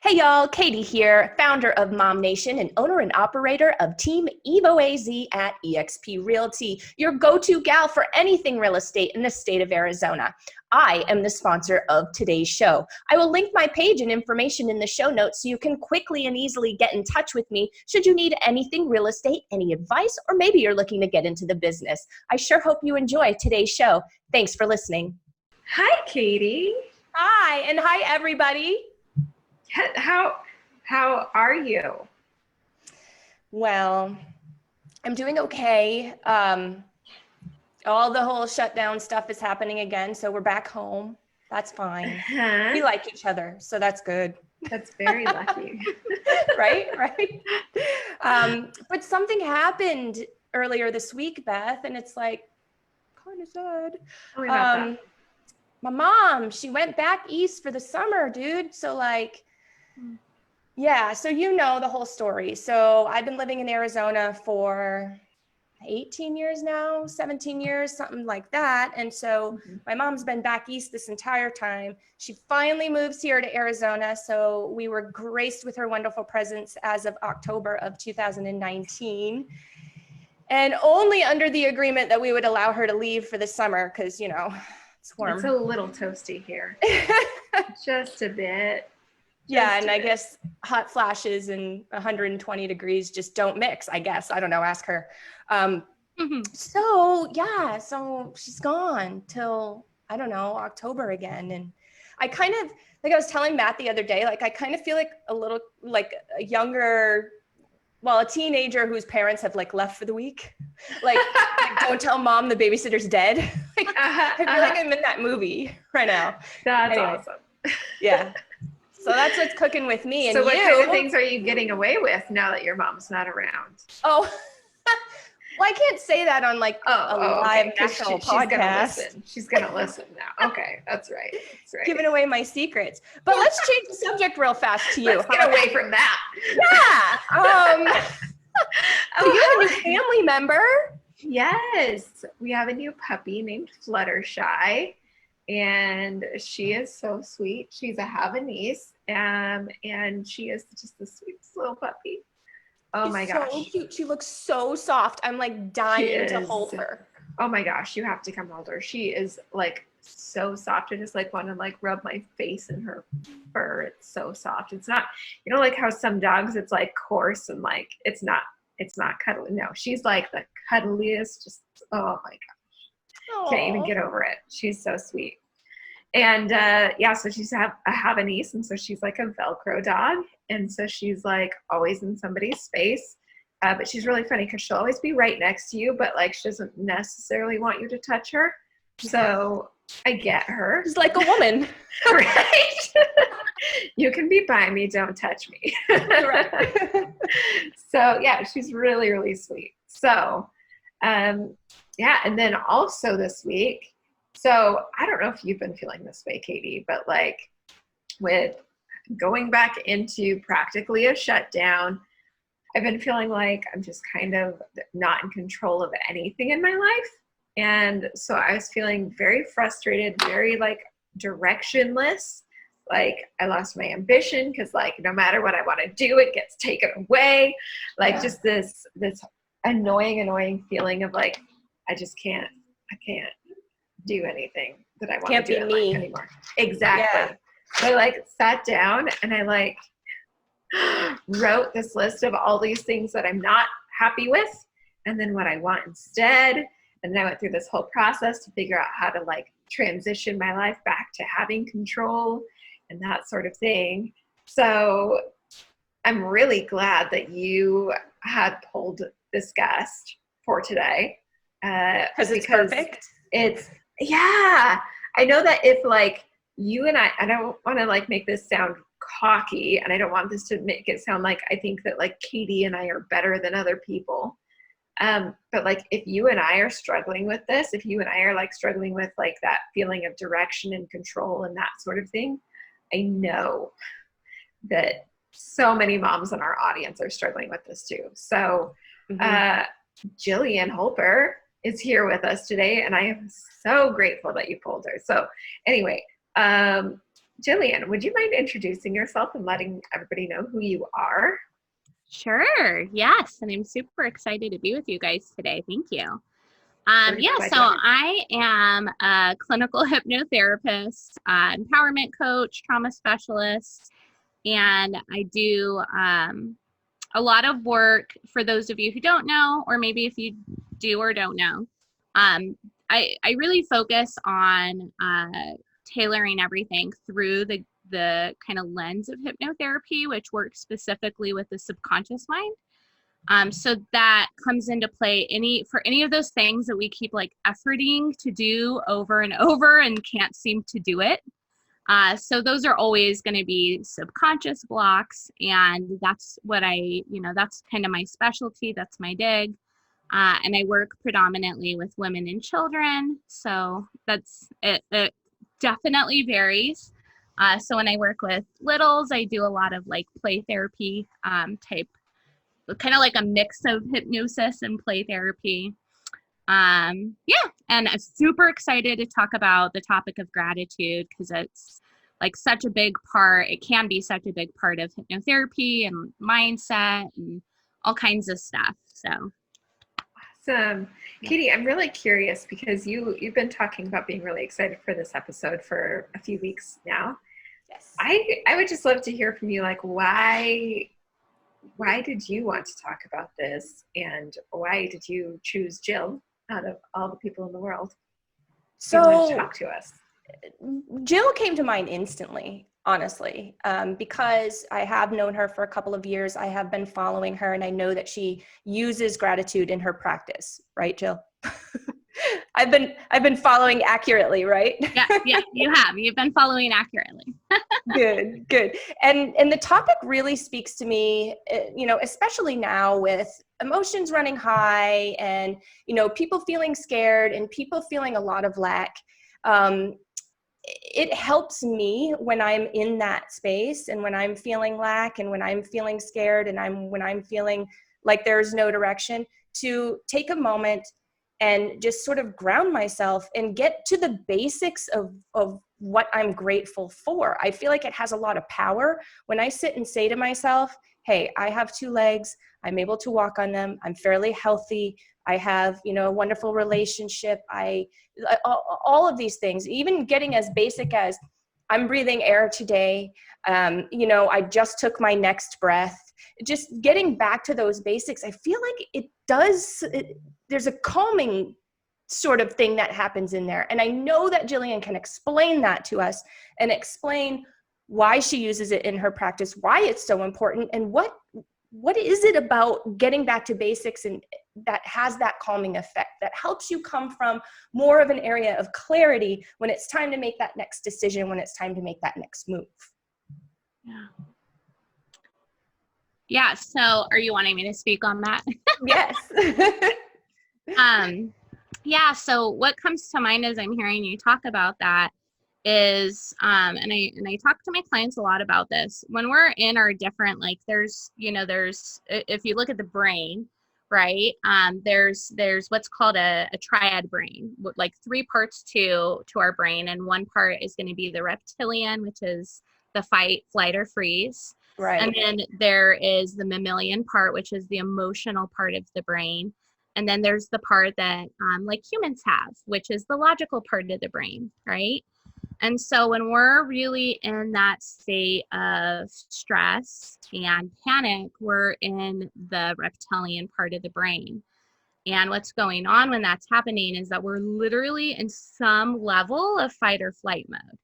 Hey y'all, Katie here, founder of MOMnation and owner and operator of Team EvoAZ at eXp Realty, your go-to gal for anything real estate in the state of Arizona. I am the sponsor of today's show. I will link my page and information in the show notes so you can quickly and easily get in touch with me should you need anything real estate, any advice, or maybe you're looking to get into the business. I sure hope you enjoy today's show. Thanks for listening. Hi, Katie. Hi, and hi everybody. How are you? Well, I'm doing okay. All the whole shutdown stuff is happening again, so we're back home. That's fine. We like each other, so that's good. That's very lucky. Right? But something happened earlier this week, Beth, and it's like kind of sad. Tell me about that. My mom, she went back east for the summer, dude. So yeah, so you know the whole story. So I've been living in Arizona for 18 years now, 17 years, something like that. And so my mom's been back east this entire time. She finally moves here to Arizona. So we were graced with her wonderful presence as of October of 2019. And only under the agreement that we would allow her to leave for the summer because, you know, it's warm. It's a little toasty here. Just a bit. Yeah, and I guess hot flashes and 120 degrees just don't mix, I guess. I don't know, ask her. So she's gone till, I don't know, October again. And I kind of, like I was telling Matt the other day, like I kind of feel like a little, like a younger, well, a teenager whose parents have like left for the week. Like don't tell mom the babysitter's dead. I feel like I'm in that movie right now. That's awesome. Yeah. So that's what's cooking with me. And so what kind of things are you getting away with now that your mom's not around? Oh, well, I can't say that on like a live national podcast. She's going to listen now. Okay, that's right. Giving away my secrets. But let's change the subject real fast to you. Let's get away from that. Yeah. So you have a new family member? Yes. We have a new puppy named Fluttershy. And she is so sweet. She's a Havanese, and she is just the sweetest little puppy. Oh my gosh. So cute. She looks so soft. I'm like dying to hold her. Oh my gosh, you have to come hold her. She is like so soft. I just like want to like rub my face in her fur. It's so soft. It's not, you know, like how some dogs it's like coarse and like it's not cuddly. No, she's like the cuddliest. Just oh my gosh. Can't even get over it. She's so sweet. And so she's a Havanese, and so she's like a Velcro dog, and so she's like always in somebody's space. But she's really funny because she'll always be right next to you, but like she doesn't necessarily want you to touch her. So I get her. She's like a woman, right? You can be by me, don't touch me. Right. So yeah, she's really, really sweet. So and then also this week, so I don't know if you've been feeling this way, Katie, but like with going back into practically a shutdown, I've been feeling like I'm just kind of not in control of anything in my life. And so I was feeling very frustrated, very like directionless. Like I lost my ambition because like no matter what I want to do, it gets taken away. Like just this annoying feeling of like, I can't do anything that I want to do in life anymore. Exactly. Yeah. So I like sat down and I like wrote this list of all these things that I'm not happy with and then what I want instead. And then I went through this whole process to figure out how to like transition my life back to having control and that sort of thing. So I'm really glad that you had pulled this guest for today. Because it's perfect. I know that if like you and I don't want to like make this sound cocky and I don't want this to make it sound like I think that like Katie and I are better than other people. But like if you and I are struggling with this, if you and I are like struggling with like that feeling of direction and control and that sort of thing, I know that so many moms in our audience are struggling with this too. So Jillian Holper is here with us today, and I am so grateful that you pulled her. So anyway, Jillian, would you mind introducing yourself and letting everybody know who you are? Sure. Yes. And I'm super excited to be with you guys today. Thank you. So I am a clinical hypnotherapist, empowerment coach, trauma specialist, and I do a lot of work for those of you who don't know, or maybe if you do or don't know. I really focus on tailoring everything through the kind of lens of hypnotherapy, which works specifically with the subconscious mind. So that comes into play for any of those things that we keep like efforting to do over and over and can't seem to do it. So those are always going to be subconscious blocks, and that's what that's kind of my specialty. That's my dig. And I work predominantly with women and children. So that's it. It definitely varies. So when I work with littles, I do a lot of like play therapy type, kind of like a mix of hypnosis and play therapy. And I'm super excited to talk about the topic of gratitude because it's like such a big part. It can be such a big part of hypnotherapy and mindset and all kinds of stuff. So. Awesome. Katie, I'm really curious because you've been talking about being really excited for this episode for a few weeks now. Yes. I would just love to hear from you, like why did you want to talk about this, and why did you choose Jill out of all the people in the world to talk to us? Jill came to mind instantly, honestly, because I have known her for a couple of years. I have been following her, and I know that she uses gratitude in her practice, right, Jill? I've been following accurately, right? Yeah, you've been following accurately. Good. And the topic really speaks to me, especially now with emotions running high and, people feeling scared and people feeling a lot of lack. It helps me when I'm in that space and when I'm feeling lack and when I'm feeling scared and when I'm feeling like there's no direction, to take a moment and just sort of ground myself and get to the basics of what I'm grateful for. I feel like it has a lot of power when I sit and say to myself, hey, I have 2 legs. I'm able to walk on them. I'm fairly healthy. I have, a wonderful relationship. All of these things, even getting as basic as I'm breathing air today. I just took my next breath. Just getting back to those basics, I feel like there's a calming sort of thing that happens in there. And I know that Jillian can explain that to us and explain why she uses it in her practice, why it's so important, and what is it about getting back to basics and that has that calming effect that helps you come from more of an area of clarity when it's time to make that next decision, when it's time to make that next move. Yeah. So are you wanting me to speak on that? Yes. So what comes to mind as I'm hearing you talk about that is, and I talk to my clients a lot about this, when we're in our different, like there's, if you look at the brain, right, there's what's called a triad brain, like 3 parts to our brain. And one part is going to be the reptilian, which is the fight, flight, or freeze. Right. And then there is the mammalian part, which is the emotional part of the brain. And then there's the part that like humans have, which is the logical part of the brain, right? And so when we're really in that state of stress and panic, we're in the reptilian part of the brain. And what's going on when that's happening is that we're literally in some level of fight or flight mode.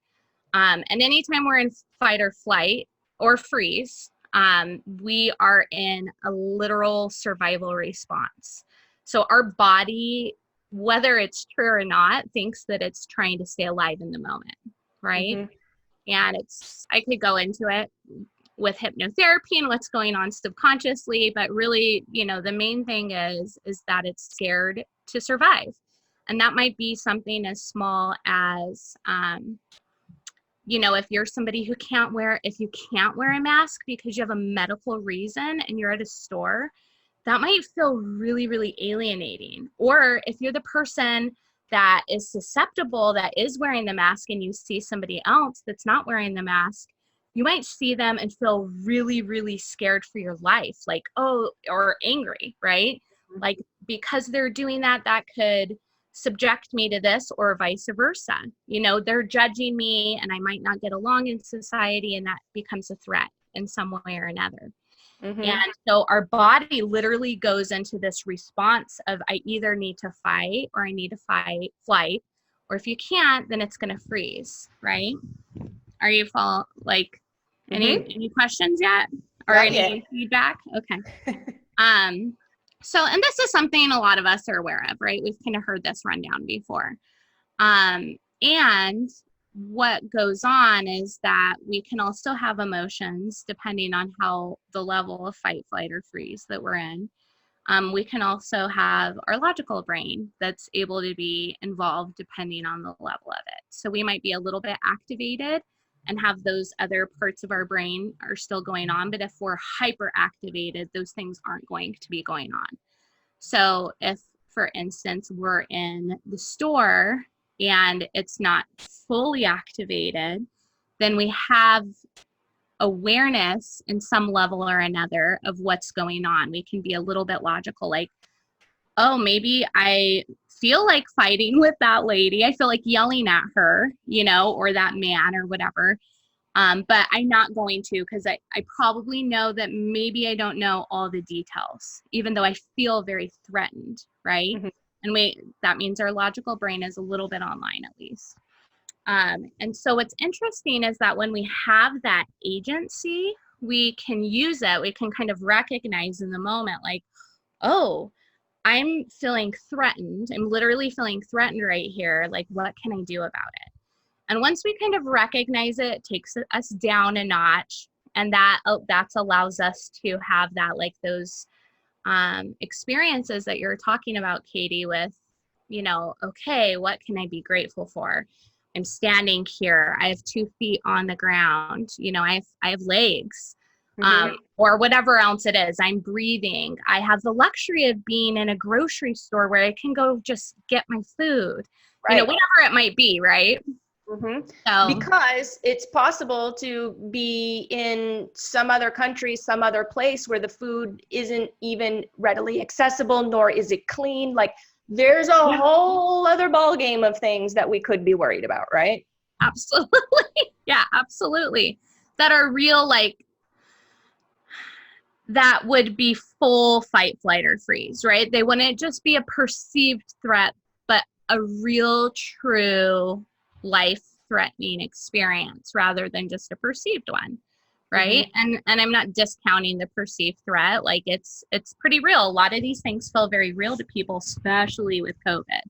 And anytime we're in fight or flight or freeze, we are in a literal survival response. So our body, whether it's true or not, thinks that it's trying to stay alive in the moment, right? Mm-hmm. And I could go into it with hypnotherapy and what's going on subconsciously, but really, the main thing is that it's scared to survive. And that might be something as small as, if you're somebody who if you can't wear a mask because you have a medical reason and you're at a store, that might feel really, really alienating. Or if you're the person that is susceptible, that is wearing the mask, and you see somebody else that's not wearing the mask, you might see them and feel really, really scared for your life, like, oh, or angry, right? Like, because they're doing that, that could subject me to this, or vice versa. You know, they're judging me and I might not get along in society, and that becomes a threat in some way or another. And so our body literally goes into this response of, I either need to fight, or I need to flight, or if you can't, then it's going to freeze, right? Are you like any questions yet, or Not any yet. feedback? Okay. So, and this is something a lot of us are aware of, right? We've kind of heard this rundown before. And what goes on is that we can also have emotions depending on how the level of fight, flight, or freeze that we're in. We can also have our logical brain that's able to be involved depending on the level of it. So we might be a little bit activated and have those other parts of our brain are still going on. But if we're hyperactivated, those things aren't going to be going on. So if, for instance, we're in the store and it's not fully activated, then we have awareness in some level or another of what's going on. We can be a little bit logical, like, oh, maybe I feel like fighting with that lady. I feel like yelling at her, you know, or that man or whatever. But I'm not going to, because I probably know that maybe I don't know all the details, even though I feel very threatened, right? And that means our logical brain is a little bit online, at least. And so what's interesting is that when we have that agency, we can use it. We can kind of recognize in the moment, like, oh, I'm feeling threatened. I'm literally feeling threatened right here. Like, what can I do about it? And once we kind of recognize it, it takes us down a notch. And that allows us to have that, like, those experiences that you're talking about, Katie, with, you know, okay, what can I be grateful for? I'm standing here. I have 2 feet on the ground. You know, I have legs, or whatever else it is. I'm breathing. I have the luxury of being in a grocery store where I can go just get my food, you know, whatever it might be, right? So, because it's possible to be in some other country, some other place where the food isn't even readily accessible, nor is it clean. Like, there's a whole other ballgame of things that we could be worried about, right? Absolutely. Yeah, absolutely. That are real, like, that would be full fight, flight, or freeze, right? They wouldn't just be a perceived threat, but a real, true life-threatening experience rather than just a perceived one, right? And I'm not discounting the perceived threat. Like, it's pretty real. A lot of these things feel very real to people, especially with COVID.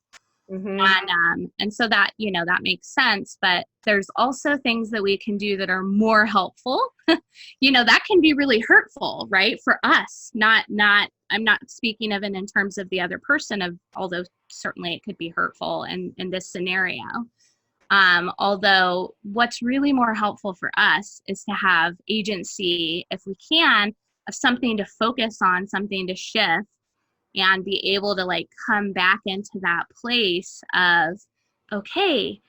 And so that, you know, that makes sense. But there's also things that we can do that are more helpful. You know, that can be really hurtful, right? For us, I'm not speaking of it in terms of the other person, although certainly it could be hurtful in this scenario. Although what's really more helpful for us is to have agency, if we can, of something to focus on, something to shift, and be able to, like, come back into that place of, okay,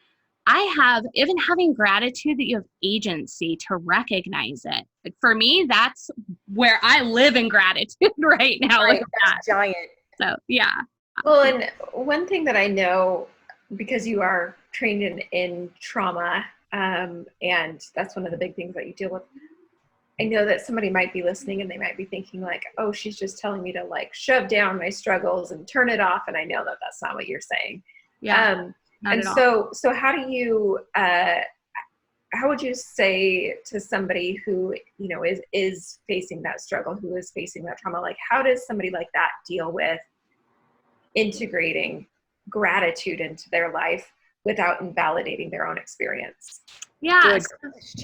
I have, even having gratitude that you have agency to recognize it. Like, for me, that's where I live in gratitude right now. Right, that's giant. So, yeah. Well, and one thing that I know, because you are trained in trauma, and that's one of the big things that you deal with. I know that somebody might be listening and they might be thinking, like, oh, she's just telling me to, like, shove down my struggles and turn it off. And I know that that's not what you're saying. Yeah. And so how do you, how would you say to somebody who, you know, is facing that struggle, who is facing that trauma, like, how does somebody like that deal with integrating gratitude into their life without invalidating their own experience? Yeah,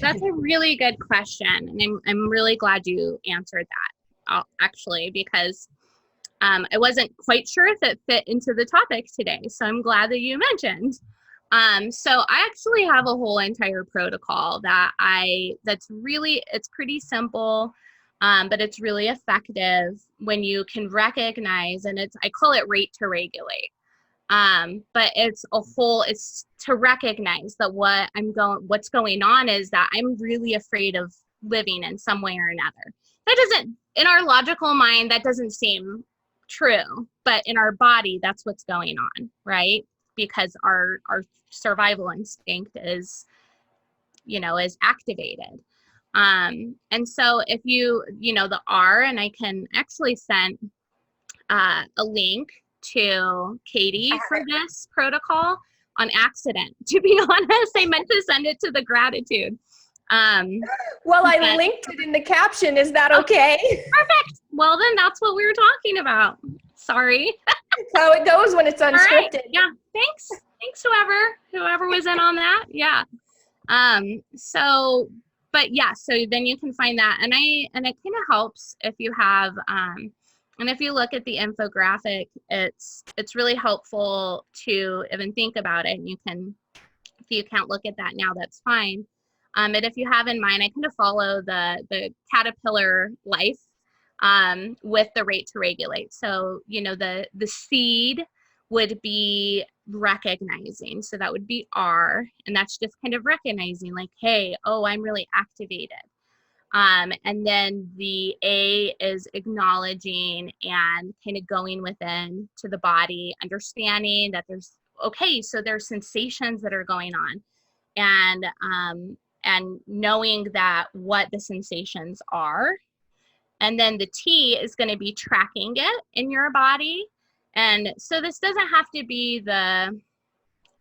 that's a really good question. And I'm really glad you answered that, actually, because I wasn't quite sure if it fit into the topic today. So I'm glad that you mentioned. So I actually have a whole entire protocol it's pretty simple, but it's really effective when you can recognize, and I call it rate to regulate. But it's to recognize that what's going on is that I'm really afraid of living in some way or another. That doesn't, in our logical mind, that doesn't seem true, but in our body, that's what's going on, right? Because our survival instinct is activated. And so if the R, and I can actually send a link to Katie for this protocol on accident. To be honest, I meant to send it to the gratitude. Well, I linked it in the caption. Is that okay? Perfect. Well, then that's what we were talking about. Sorry. That's how it goes when it's unscripted. Right. Yeah. Thanks, whoever was in on that. Yeah. So then you can find that, and it kind of helps if you have, and if you look at the infographic, it's really helpful to even think about it. And if you can't look at that now, that's fine. And if you have in mind, I kind of follow the caterpillar life with the rate to regulate. So, the seed would be recognizing. So that would be R, and that's just kind of recognizing like, hey, I'm really activated. And then the A is acknowledging and kind of going within to the body, understanding that there's sensations that are going on, and knowing that what the sensations are. And then the T is going to be tracking it in your body. And so this doesn't have to be a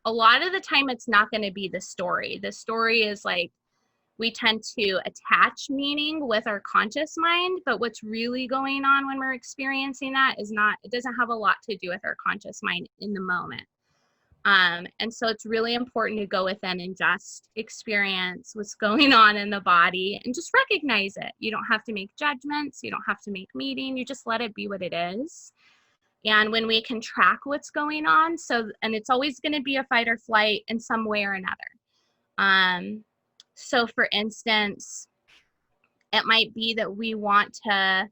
lot of the time it's not going to be the story. The story is like, we tend to attach meaning with our conscious mind, but what's really going on when we're experiencing that it doesn't have a lot to do with our conscious mind in the moment. And so it's really important to go within and just experience what's going on in the body and just recognize it. You don't have to make judgments. You don't have to make meaning. You just let it be what it is. And when we can track what's going on, and it's always going to be a fight or flight in some way or another. So for instance, it might be that we want to,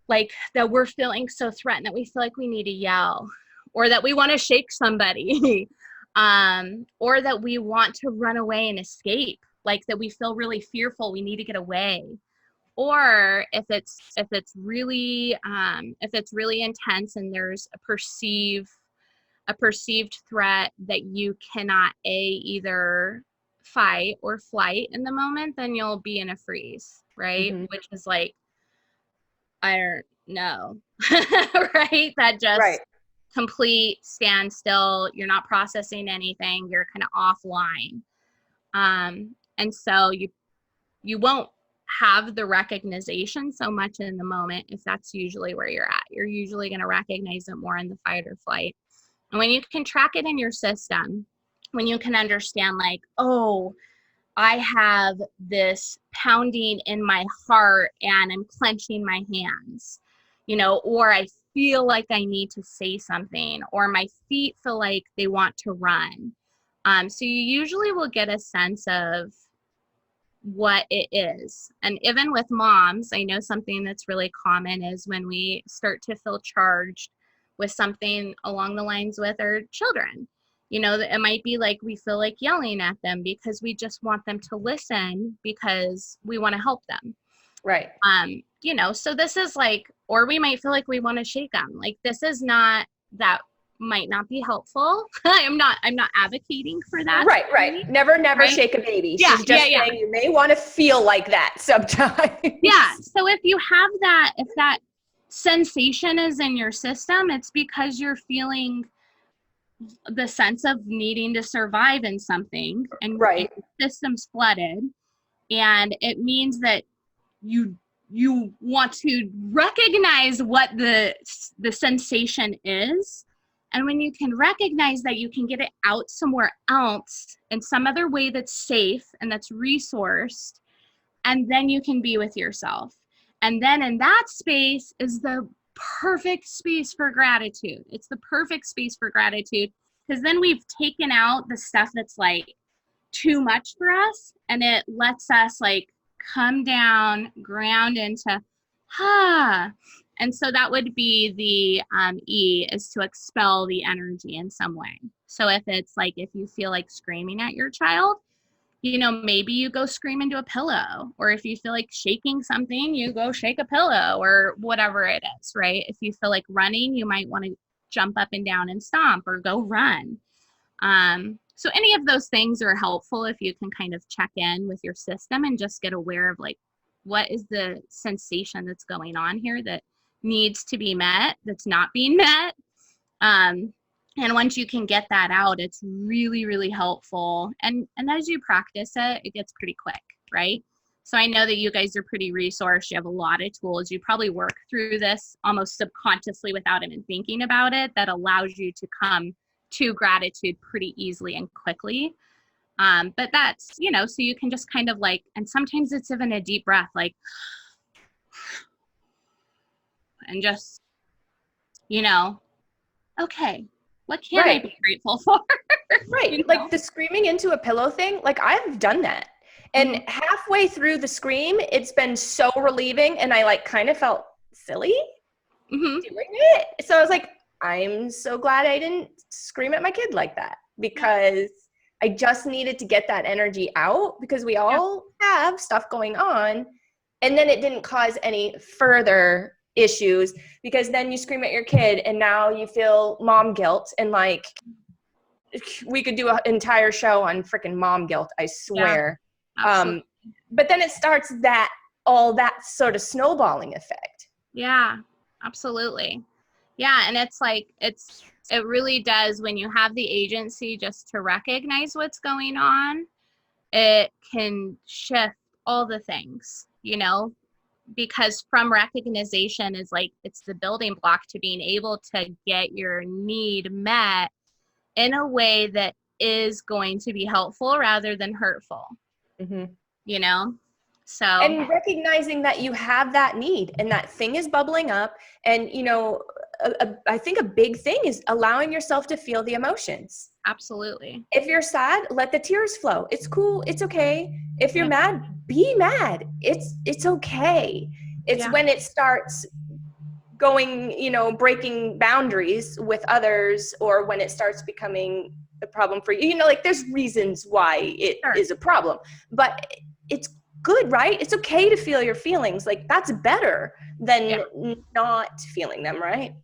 that we're feeling so threatened that we feel like we need to yell, or that we want to shake somebody, or that we want to run away and escape, like that we feel really fearful, we need to get away. Or if it's really intense and there's a perceived threat that you cannot either fight or flight in the moment, then you'll be in a freeze, right? Mm-hmm. Which is like, I don't know, right? That just complete standstill. You're not processing anything. You're kind of offline. And so you won't have the recognition so much in the moment if that's usually where you're at. You're usually going to recognize it more in the fight or flight. And when you can track it in your system, when you can understand like, I have this pounding in my heart and I'm clenching my hands, or I feel like I need to say something, or my feet feel like they want to run. So you usually will get a sense of what it is. And even with moms, I know something that's really common is when we start to feel charged with something along the lines with our children. It might be like we feel like yelling at them because we just want them to listen because we want to help them. Right. So this is like, or we might feel like we want to shake them. Like that might not be helpful. I'm not advocating for that. Right. Never shake a baby. Yeah, She's just saying you may want to feel like that sometimes. Yeah. So if you have that, if that sensation is in your system, it's because you're feeling the sense of needing to survive in something, and your system's flooded, and it means that you want to recognize what the sensation is. And when you can recognize that, you can get it out somewhere else in some other way that's safe and that's resourced, and then you can be with yourself. And then in that space is the perfect space for gratitude. It's the perfect space for gratitude, because then we've taken out the stuff that's like too much for us, and it lets us like come down, ground into And so that would be the E, is to expel the energy in some way. So if it's like, if you feel like screaming at your child, you know, maybe you go scream into a pillow, or if you feel like shaking something, you go shake a pillow, or whatever it is, right? If you feel like running, you might want to jump up and down and stomp or go run. So any of those things are helpful if you can kind of check in with your system and just get aware of like, what is the sensation that's going on here that needs to be met, that's not being met. And once you can get that out, it's really, really helpful. And as you practice it, it gets pretty quick, right? So I know that you guys are pretty resourced. You have a lot of tools. You probably work through this almost subconsciously without even thinking about it. That allows you to come to gratitude pretty easily and quickly. But that's, you know, so you can just kind of like, and sometimes it's even a deep breath, like, and just, you know, okay, what can I be grateful for? Right. You know? Like the screaming into a pillow thing, like I've done that. And halfway through the scream, it's been so relieving. And I like kind of felt silly doing it. So I was like, I'm so glad I didn't scream at my kid like that, because I just needed to get that energy out, because we all have stuff going on. And then it didn't cause any further issues, because then you scream at your kid and now you feel mom guilt, and like we could do an entire show on freaking mom guilt, I swear. But then it starts all that sort of snowballing effect. Yeah, absolutely. Yeah, and it's like it really does, when you have the agency just to recognize what's going on, it can shift all the things, you know, because from recognition is like, it's the building block to being able to get your need met in a way that is going to be helpful rather than hurtful, you know? So, and recognizing that you have that need and that thing is bubbling up. And, you know, I think a big thing is allowing yourself to feel the emotions. Absolutely. If you're sad, let the tears flow. It's cool. It's okay. If you're mad, be mad. It's okay. It's when it starts going, you know, breaking boundaries with others, or when it starts becoming a problem for you. You know, like there's reasons why it is a problem, but it's good, right? It's okay to feel your feelings. Like that's better than not feeling them, right?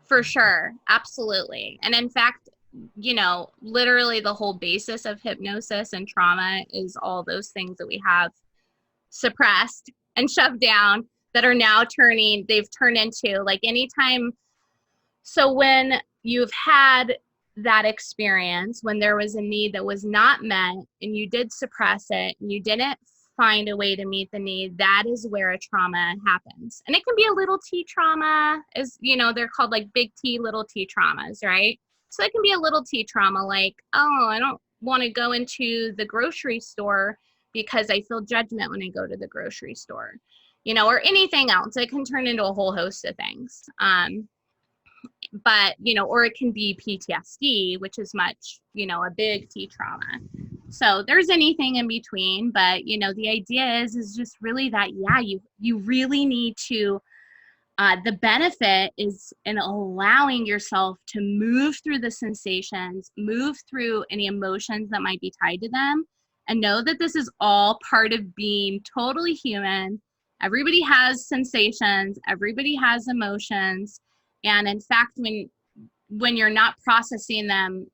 For sure. Absolutely. And in fact, you know, literally the whole basis of hypnosis and trauma is all those things that we have suppressed and shoved down that are now they've turned into like anytime. So when you've had that experience, when there was a need that was not met and you did suppress it and you didn't find a way to meet the need, that is where a trauma happens. And it can be a little T trauma, as you know, they're called like big T, little T traumas, right? So it can be a little T trauma, like, oh, I don't want to go into the grocery store because I feel judgment when I go to the grocery store, you know, or anything else. It can turn into a whole host of things. But, you know, or it can be PTSD, which is much, you know, a big T trauma. So there's anything in between, but, you know, the idea is just really that, you really need to, the benefit is in allowing yourself to move through the sensations, move through any emotions that might be tied to them, and know that this is all part of being totally human. Everybody has sensations, everybody has emotions. And in fact, when you're not processing them,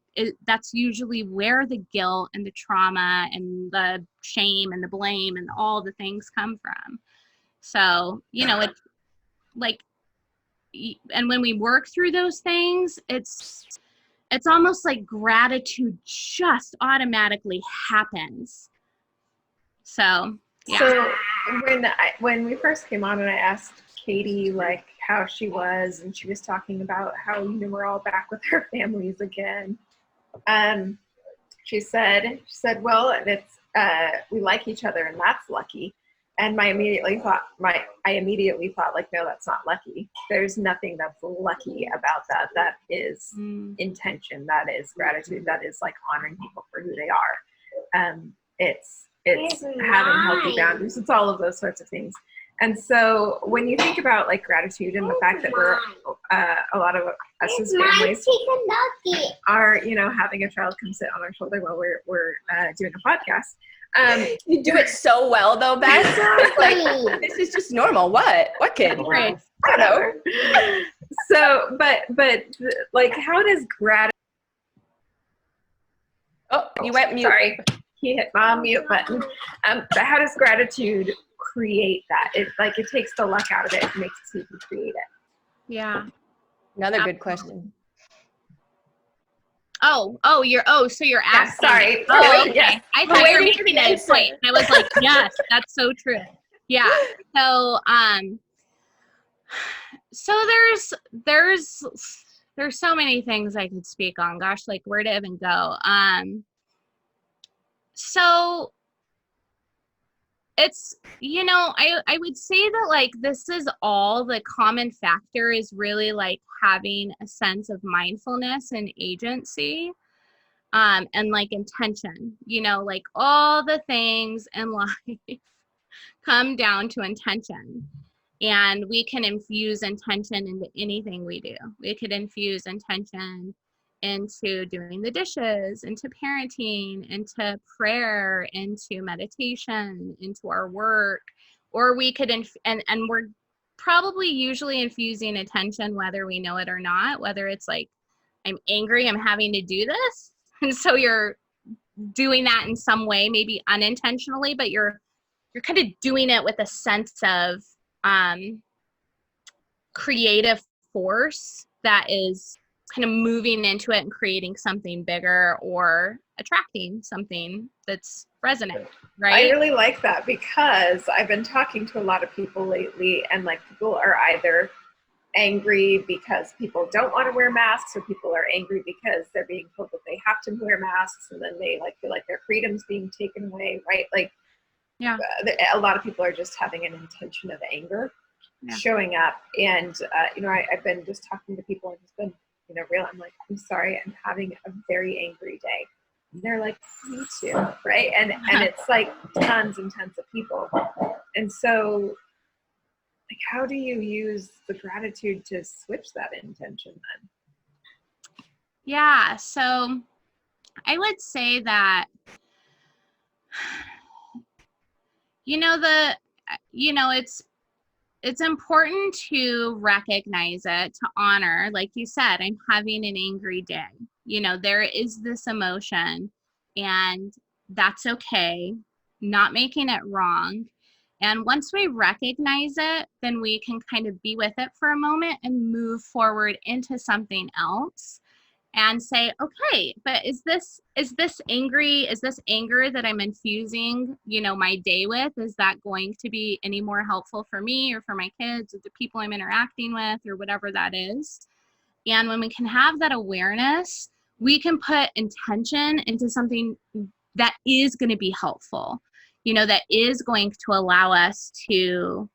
that's usually where the guilt and the trauma and the shame and the blame and all the things come from. So, you know, it's like, and when we work through those things, it's almost like gratitude just automatically happens. So, yeah. So when we first came on and I asked Katie like how she was, and she was talking about how, you know, we're all back with our families again. She said, well, it's we like each other and that's lucky. And I immediately thought like, no, that's not lucky. There's nothing that's lucky about that. That is intention. That is gratitude. That is like honoring people for who they are. It's having healthy boundaries. It's all of those sorts of things. And so when you think about like gratitude and the fact that we're, a lot of us as families are, you know, having a child come sit on our shoulder while we're doing a podcast. You do it so well though, Beth. Like, this is just normal. What kid? Right. I don't know. So, but like, how does gratitude? Oh, you went mute. Sorry, he hit my mute button. But how does gratitude create that? It takes the luck out of it and makes it so you can create it. Yeah. Another good question. So you're asking. Sorry. Me. Oh, okay. Yes. I thought you were making a point. I was like, yes, that's so true. Yeah. So, there's so many things I could speak on. Gosh, like where to even go? So it's, you know, I would say that like this is all the common factor is really like having a sense of mindfulness and agency, and like intention, you know, like all the things in life come down to intention. And we can infuse intention into anything we do. We could infuse intention into doing the dishes, into parenting, into prayer, into meditation, into our work, or we could, and we're probably usually infusing attention whether we know it or not, whether it's like, I'm angry, I'm having to do this. And so you're doing that in some way, maybe unintentionally, but you're kind of doing it with a sense of creative force that is kind of moving into it and creating something bigger or attracting something that's resonant, right? I really like that because I've been talking to a lot of people lately, and like people are either angry because people don't want to wear masks, or people are angry because they're being told that they have to wear masks, and then they like feel like their freedom's being taken away, right? Like, yeah, a lot of people are just having an intention of anger showing up. And, you know, I've been just talking to people and just been, you know, real. I'm like, I'm sorry, I'm having a very angry day. And they're like, me too, right? And it's like tons and tons of people. And so, like, how do you use the gratitude to switch that intention then? Yeah, so I would say that, it's important to recognize it, to honor, like you said, I'm having an angry day. You know, there is this emotion, and that's okay, not making it wrong. And once we recognize it, then we can kind of be with it for a moment and move forward into something else and say, okay, but is this anger that I'm infusing, you know, my day with, is that going to be any more helpful for me or for my kids or the people I'm interacting with or whatever that is? And when we can have that awareness, we can put intention into something that is going to be helpful, you know, that is going to allow us to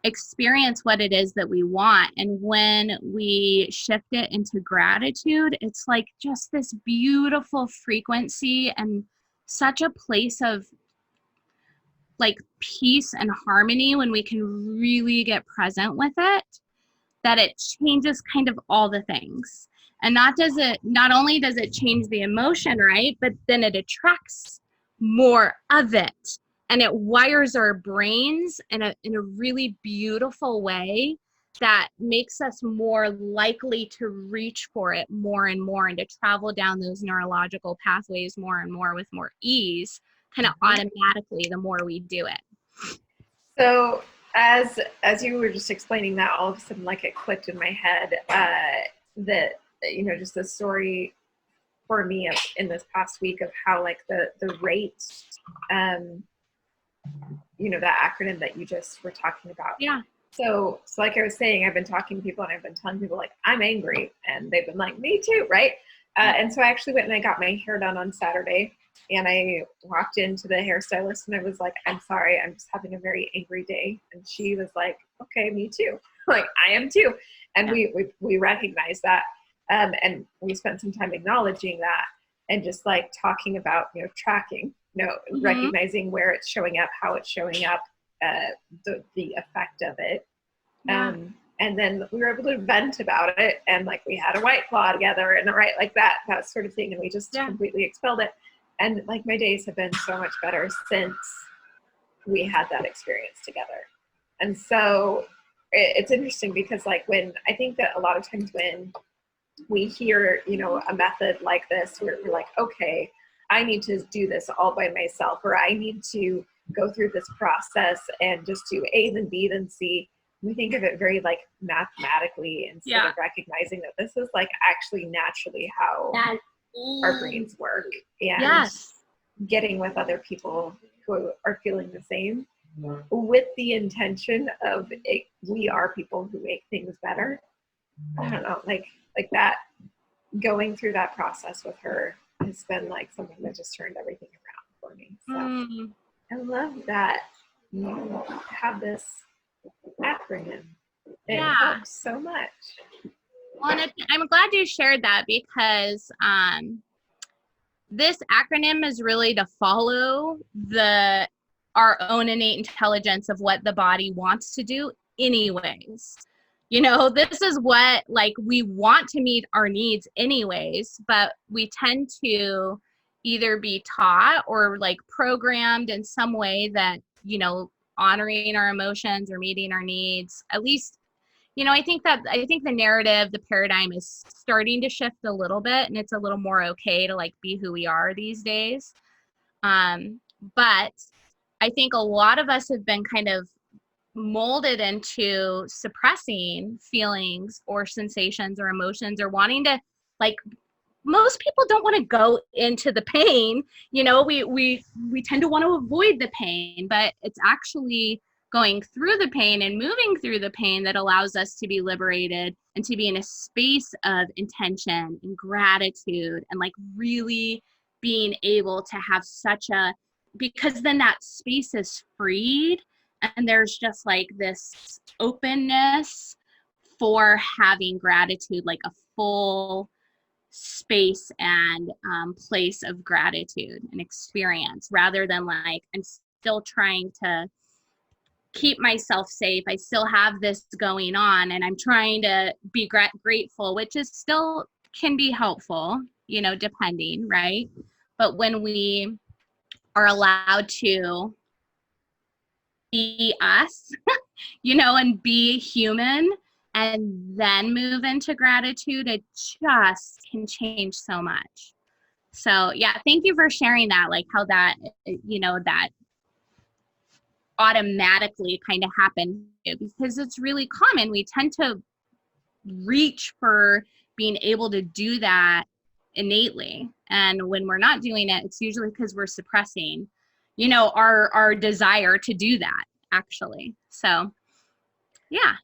experience what it is that we want. And when we shift it into gratitude, it's like just this beautiful frequency and such a place of like peace and harmony when we can really get present with it, that it changes kind of all the things. And not only does it change the emotion, right, but then it attracts more of it. And it wires our brains in a really beautiful way that makes us more likely to reach for it more and more, and to travel down those neurological pathways more and more with more ease, kind of automatically, the more we do it. So as you were just explaining that, all of a sudden, like, it clicked in my head that, you know, just the story for me in this past week of how, like, the rate, you know, that acronym that you just were talking about. Yeah. So like I was saying, I've been talking to people and I've been telling people, like, I'm angry, and they've been like, me too, right? And so I actually went and I got my hair done on Saturday, and I walked into the hairstylist and I was like, I'm sorry, I'm just having a very angry day. And she was like, okay, me too. Like, I am too. And we recognized that. And we spent some time acknowledging that and just like talking about, you know, tracking, you know, recognizing where it's showing up, how it's showing up, the effect of it. Yeah. And then we were able to vent about it, and like we had a White Claw together and like that sort of thing, and we just completely expelled it. And like my days have been so much better since we had that experience together. And so it's interesting because like when I think that a lot of times when we hear, you know, a method like this, we're like, okay, I need to do this all by myself, or I need to go through this process and just do A then B then C. We think of it very like mathematically instead of recognizing that this is like actually naturally how our brains work, and getting with other people who are feeling the same with the intention of we are people who make things better. I don't know, like that, going through that process with her has been like something that just turned everything around for me. So I love that you have this acronym. It helps so much. Well, and I'm glad you shared that, because this acronym is really to follow our own innate intelligence of what the body wants to do anyways. You know, this is what, like, we want to meet our needs anyways, but we tend to either be taught or like programmed in some way that, you know, honoring our emotions or meeting our needs, at least, you know, I think the narrative, the paradigm is starting to shift a little bit, and it's a little more okay to like be who we are these days. But I think a lot of us have been kind of molded into suppressing feelings or sensations or emotions, or wanting to, like, most people don't want to go into the pain. You know, we tend to want to avoid the pain, but it's actually going through the pain and moving through the pain that allows us to be liberated and to be in a space of intention and gratitude, and like really being able to have because then that space is freed, and there's just like this openness for having gratitude, like a full space and place of gratitude and experience, rather than like, I'm still trying to keep myself safe. I still have this going on, and I'm trying to be grateful, which is still can be helpful, you know, depending, right? But when we are allowed to be us, you know, and be human, and then move into gratitude, it just can change so much. So yeah, thank you for sharing that, like how that, you know, that automatically kind of happened, because it's really common. We tend to reach for being able to do that innately, and when we're not doing it, it's usually because we're suppressing, you know, our desire to do that, actually. So yeah.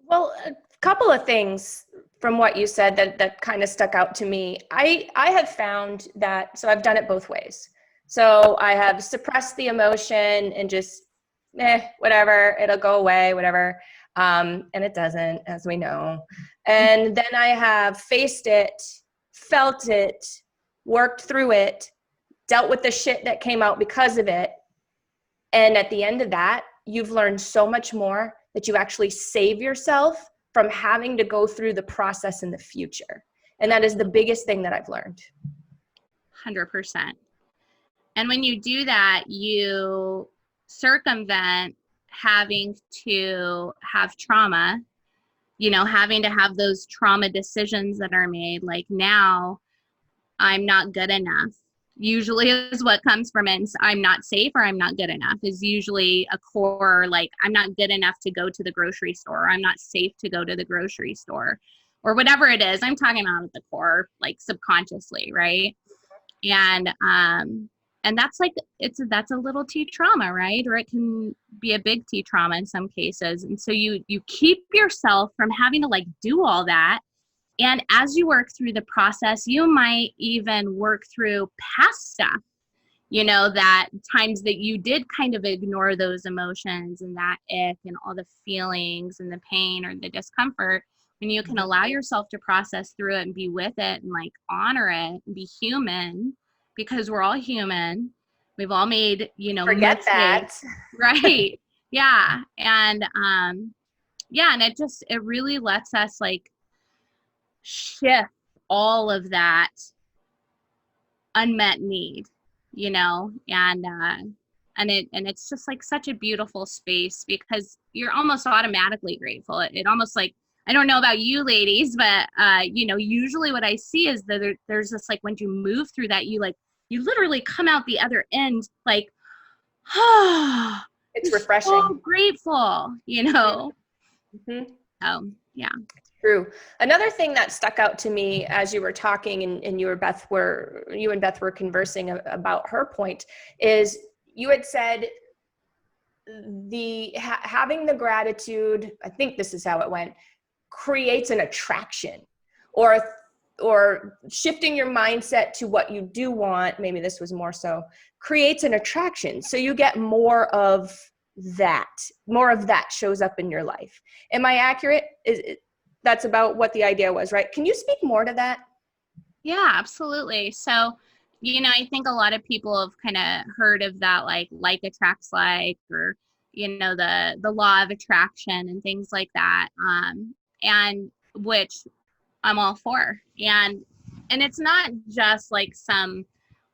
Well, a couple of things from what you said that kind of stuck out to me. I have found that, so I've done it both ways. So I have suppressed the emotion and just, whatever, it'll go away, whatever. And it doesn't, as we know. And then I have faced it, felt it, worked through it, dealt with the shit that came out because of it. And at the end of that, you've learned so much more that you actually save yourself from having to go through the process in the future. And that is the biggest thing that I've learned. 100%. And when you do that, you circumvent having to have trauma, you know, having to have those trauma decisions that are made, like, now I'm not good enough, usually is what comes from it. I'm not safe, or I'm not good enough is usually a core, like, I'm not good enough to go to the grocery store, or I'm not safe to go to the grocery store, or whatever it is. I'm talking about at the core, like subconsciously, right? And that's like, that's a little T trauma, right? Or it can be a big T trauma in some cases. And so you keep yourself from having to like do all that. And as you work through the process, you might even work through past stuff, you know, that times that you did kind of ignore those emotions and that ick and all the feelings and the pain or the discomfort, when you can allow yourself to process through it and be with it and like honor it and be human, because we're all human. We've all made, you know, forget that, right? Yeah. And, yeah, and it really lets us like shift all of that unmet need, you know, and it's just like such a beautiful space because you're almost automatically grateful. It almost like, I don't know about you ladies, but you know, usually what I see is that there's this like when you move through that, you literally come out the other end like, oh, It's you're refreshing. so grateful, you know. Mm-hmm. Oh yeah. True. Another thing that stuck out to me as you were talking and you and Beth were conversing about her point is you had said having the gratitude, I think this is how it went, creates an attraction, or shifting your mindset to what you do want, maybe this was more so, creates an attraction. So you get more of that shows up in your life. Am I accurate? That's about what the idea was, right? Can you speak more to that? Yeah, absolutely. So, you know, I think a lot of people have kind of heard of that, like attracts like, or, you know, the law of attraction and things like that. And which I'm all for. And it's not just like some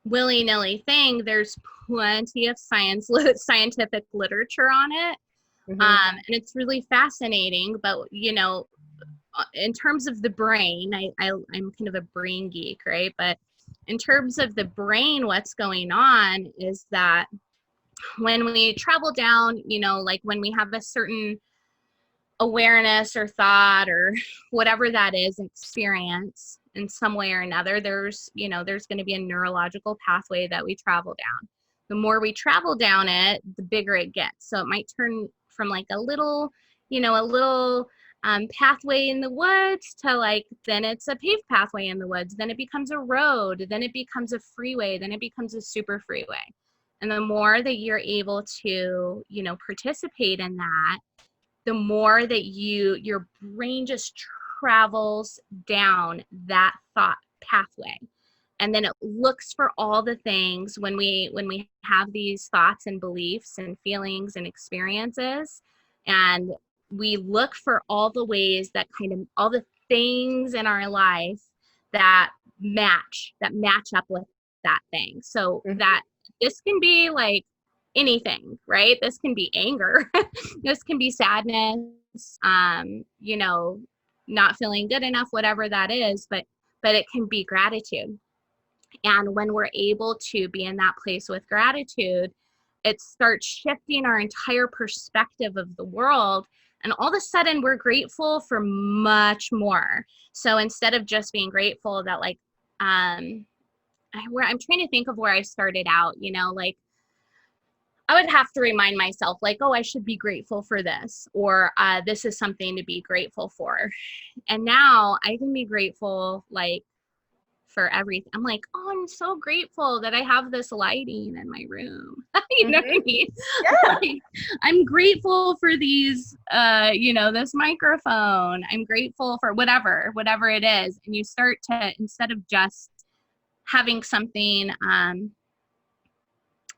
willy-nilly thing. There's plenty of scientific literature on it. Mm-hmm. And it's really fascinating, but you know, in terms of the brain, I'm kind of a brain geek, right? But in terms of the brain, what's going on is that when we travel down, you know, like when we have a certain awareness or thought or whatever that is, experience in some way or another, there's going to be a neurological pathway that we travel down. The more we travel down it, the bigger it gets. So it might turn from like a little pathway in the woods to like, then it's a paved pathway in the woods, then it becomes a road, then it becomes a freeway, then it becomes a super freeway. And the more that you're able to, you know, participate in that, the more that your brain just travels down that thought pathway. And then it looks for all the things when we have these thoughts and beliefs and feelings and experiences, and we look for all the ways that kind of all the things in our life that match up with that thing. So that this can be like anything, right? This can be anger. This can be sadness, you know, not feeling good enough, whatever that is, but it can be gratitude. And when we're able to be in that place with gratitude, it starts shifting our entire perspective of the world. And all of a sudden we're grateful for much more. So instead of just being grateful that like, I'm trying to think of where I started out, you know, like I would have to remind myself like, oh, I should be grateful for this, or this is something to be grateful for. And now I can be grateful like for everything. I'm like, oh, I'm so grateful that I have this lighting in my room. You know what I mean? Yeah. Like, I'm grateful for these, you know, this microphone. I'm grateful for whatever it is. And you start to, instead of just having something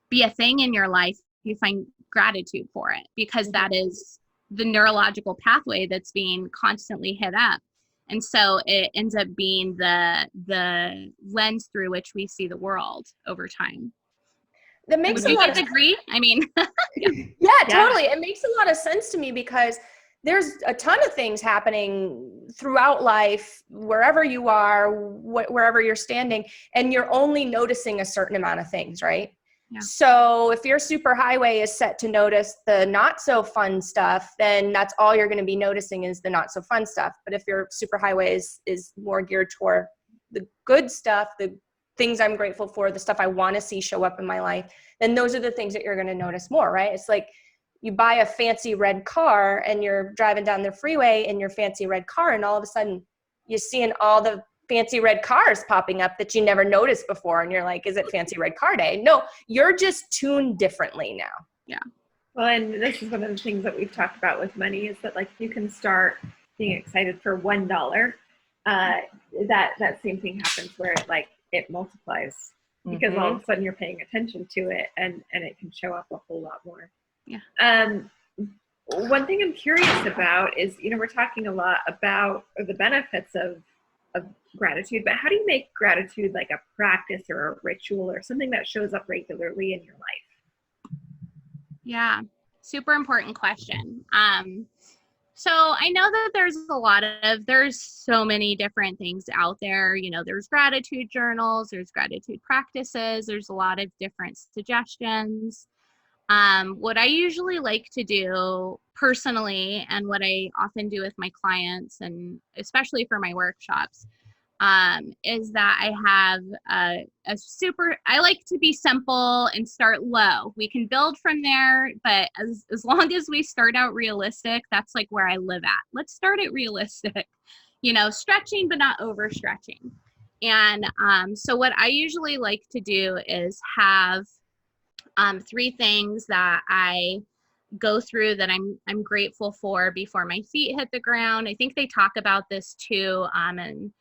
be a thing in your life, you find gratitude for it, because that is the neurological pathway that's being constantly hit up. And so it ends up being the lens through which we see the world over time. That makes Would you guys agree? I mean, yeah, totally. It makes a lot of sense to me because there's a ton of things happening throughout life, wherever you are, wherever you're standing, and you're only noticing a certain amount of things, right? Yeah. So if your superhighway is set to notice the not so fun stuff, then that's all you're going to be noticing is the not so fun stuff. But if your superhighway is more geared toward the good stuff, the things I'm grateful for, the stuff I want to see show up in my life, then those are the things that you're going to notice more, right? It's like you buy a fancy red car and you're driving down the freeway in your fancy red car, and all of a sudden you're seeing all the fancy red cars popping up that you never noticed before. And you're like, is it fancy red car day? No, you're just tuned differently now. Yeah. Well, and this is one of the things that we've talked about with money is that like you can start being excited for $1. That same thing happens where it multiplies because all of a sudden you're paying attention to it and it can show up a whole lot more. Yeah. One thing I'm curious about is, we're talking a lot about the benefits of gratitude, but how do you make gratitude like a practice or a ritual or something that shows up regularly in your life? Yeah, super important question. So I know that there's so many different things out there. There's gratitude journals, there's gratitude practices, there's a lot of different suggestions. What I usually like to do personally, and what I often do with my clients, and especially for my workshops, is that I have I like to be simple and start low. We can build from there, but as long as we start out realistic, that's like where I live at. Let's start it realistic, stretching, but not overstretching. And so what I usually like to do is have 3 things that I go through that I'm grateful for before my feet hit the ground. I think they talk about this too. And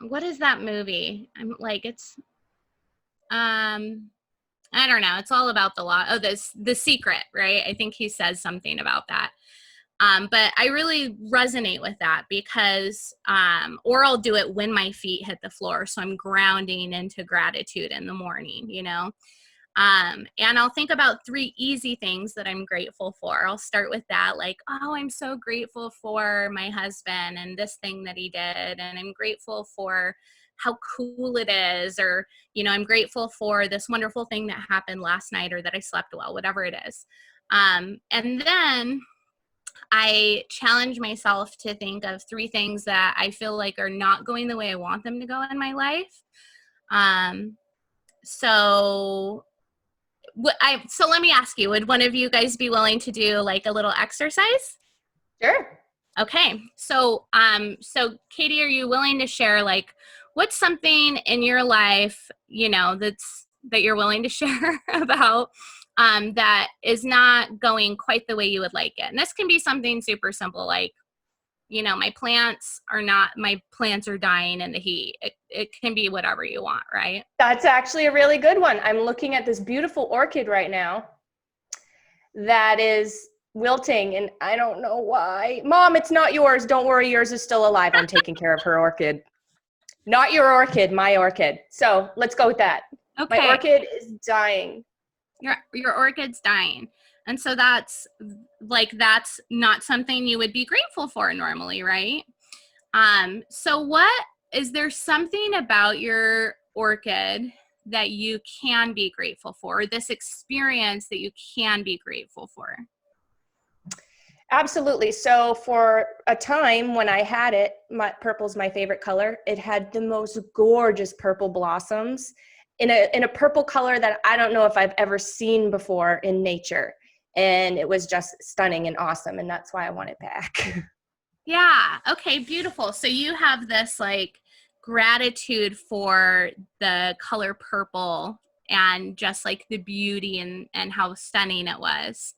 what is that movie? I'm like, it's I don't know. It's all about the law. Oh, The Secret, right? I think he says something about that. But I really resonate with that because, or I'll do it when my feet hit the floor. So I'm grounding into gratitude in the morning, and I'll think about 3 easy things that I'm grateful for. I'll start with that, like, oh, I'm so grateful for my husband and this thing that he did. And I'm grateful for how cool it is. Or, I'm grateful for this wonderful thing that happened last night, or that I slept well, whatever it is. And then I challenge myself to think of 3 things that I feel like are not going the way I want them to go in my life. So let me ask you, would one of you guys be willing to do like a little exercise? Sure. Okay. So Katie, are you willing to share, like, what's something in your life, that you're willing to share about, that is not going quite the way you would like it? And this can be something super simple, like, my plants are dying in the heat. It can be whatever you want, right? That's actually a really good one. I'm looking at this beautiful orchid right now that is wilting, and I don't know why. Mom, it's not yours. Don't worry, yours is still alive. I'm taking care of her orchid. Not your orchid, my orchid. So let's go with that. Okay. My orchid is dying. Your orchid's dying. And so that's not something you would be grateful for normally, right? So is there something about your orchid that you can be grateful for, or this experience that you can be grateful for? Absolutely. So for a time when I had it, purple's my favorite color. It had the most gorgeous purple blossoms in a purple color that I don't know if I've ever seen before in nature. And it was just stunning and awesome. And that's why I want it back. Yeah. Okay. Beautiful. So you have this like gratitude for the color purple and just like the beauty and how stunning it was.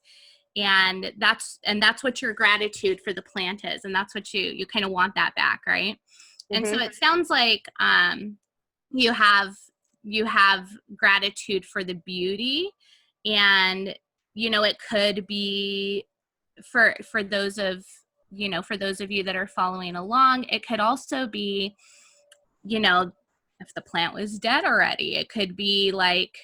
And that's what your gratitude for the plant is. And that's what you kind of want that back. Right. Mm-hmm. And so it sounds like, you have gratitude for the beauty, and, it could be for those of you that are following along, it could also be, if the plant was dead already, it could be like,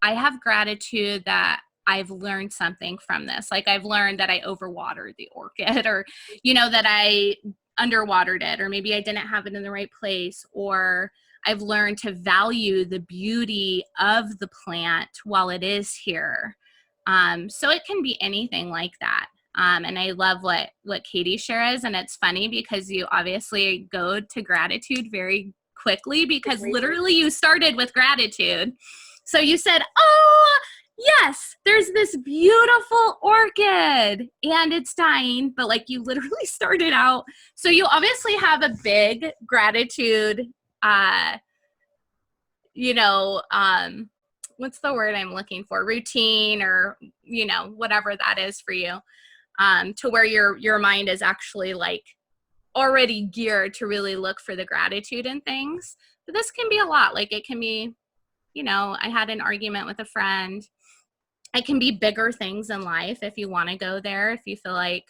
I have gratitude that I've learned something from this. Like, I've learned that I overwatered the orchid, or, that I underwatered it, or maybe I didn't have it in the right place, or I've learned to value the beauty of the plant while it is here. So it can be anything like that. And I love what Katie shares. And it's funny because you obviously go to gratitude very quickly, because literally you started with gratitude. So you said, oh, yes, there's this beautiful orchid and it's dying, but like you literally started out. So you obviously have a big gratitude, what's the word I'm looking for? Routine, or, whatever that is for you, to where your mind is actually like already geared to really look for the gratitude in things. But this can be a lot. Like, it can be, I had an argument with a friend it can be bigger things in life if you want to go there, if you feel like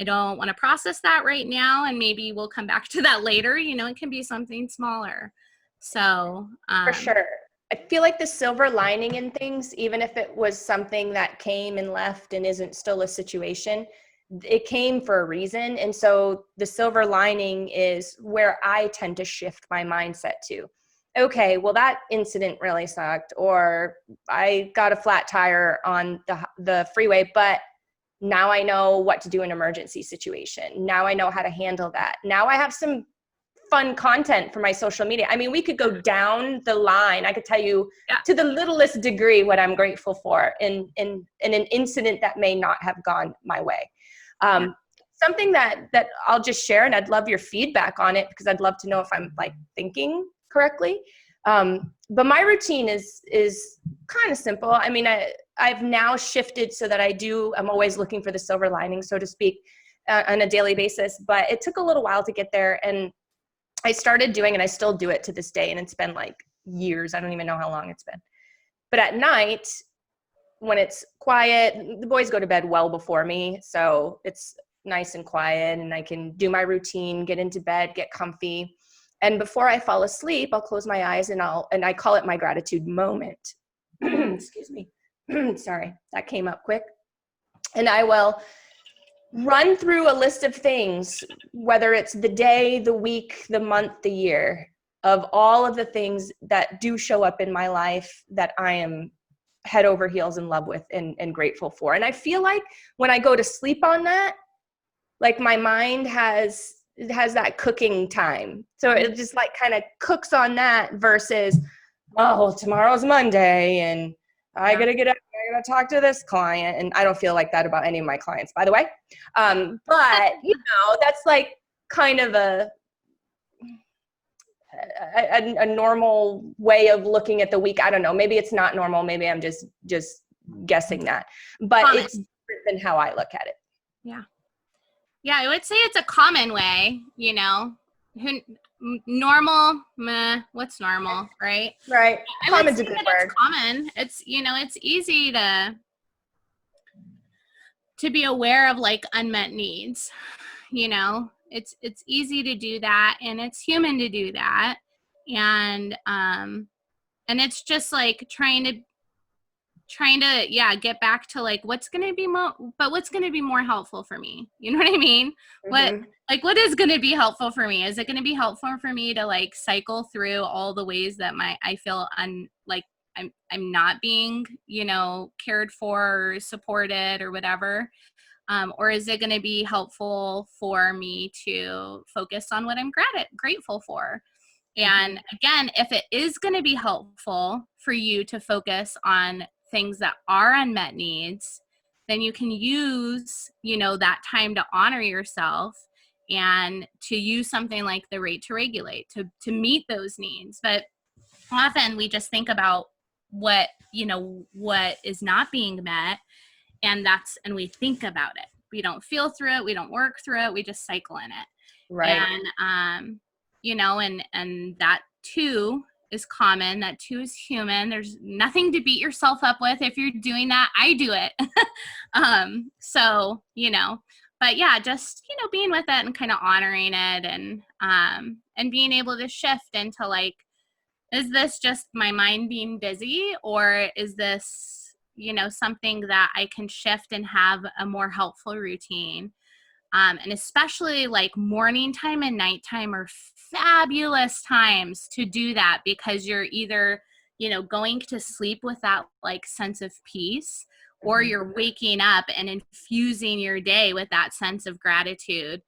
I don't want to process that right now and maybe we'll come back to that later, you know, it can be something smaller. So for sure. I feel like the silver lining in things, even if it was something that came and left and isn't still a situation, it came for a reason. And so the silver lining is where I tend to shift my mindset to. Okay, well, that incident really sucked, or I got a flat tire on the freeway, but now I know what to do in an emergency situation. Now I know how to handle that. Now I have some fun content for my social media. I mean, we could go down the line. I could tell you to the littlest degree what I'm grateful for in an incident that may not have gone my way. Something that I'll just share, and I'd love your feedback on it because I'd love to know if I'm like thinking correctly. But my routine is kind of simple. I mean, I've now shifted so that I'm always looking for the silver lining, so to speak, on a daily basis. But it took a little while to get there, and I started doing, and I still do it to this day, and it's been like years. I don't even know how long it's been. But at night, when it's quiet, the boys go to bed well before me, so it's nice and quiet, and I can do my routine, get into bed, get comfy. And before I fall asleep, I'll close my eyes and I call it my gratitude moment. Excuse me. Sorry, that came up quick. And I will run through a list of things, whether it's the day, the week, the month, the year, of all of the things that do show up in my life that I am head over heels in love with and grateful for. And I feel like when I go to sleep on that, like my mind has that cooking time. So it just like kind of cooks on that versus, oh, tomorrow's Monday and I gotta get up, I gotta talk to this client. And I don't feel like that about any of my clients, by the way. But you know, that's like kind of a normal way of looking at the week. I don't know, maybe it's not normal. Maybe I'm just guessing that, but it's different than how I look at it. Yeah, I would say it's a common way, you know. Normal, meh, what's normal, right? Right. Common's a good word. It's common. It's, you know, it's easy to be aware of like unmet needs, you know. It's easy to do that, and it's human to do that. And it's just like trying to get back to like what's going to be more helpful for me, you know what I mean? What is going to be helpful for me? Is it going to be helpful for me to like cycle through all the ways that I feel I'm not being, you know, cared for or supported or whatever, or is it going to be helpful for me to focus on what I'm grateful for? And again, if it is going to be helpful for you to focus on things that are unmet needs, then you can use, you know, that time to honor yourself and to use something like the rate to regulate to meet those needs. But often we just think about what is not being met, and we think about it. We don't feel through it. We don't work through it. We just cycle in it. Right. And, you know, and that too is common. That too is human. There's nothing to beat yourself up with if you're doing that. I do it. So, you know, but yeah, just, you know, being with it and kind of honoring it and being able to shift into like, is this just my mind being busy, or is this, you know, something that I can shift and have a more helpful routine? And especially like morning time and nighttime are fabulous times to do that, because you're either, you know, going to sleep with that like sense of peace, or you're waking up and infusing your day with that sense of gratitude,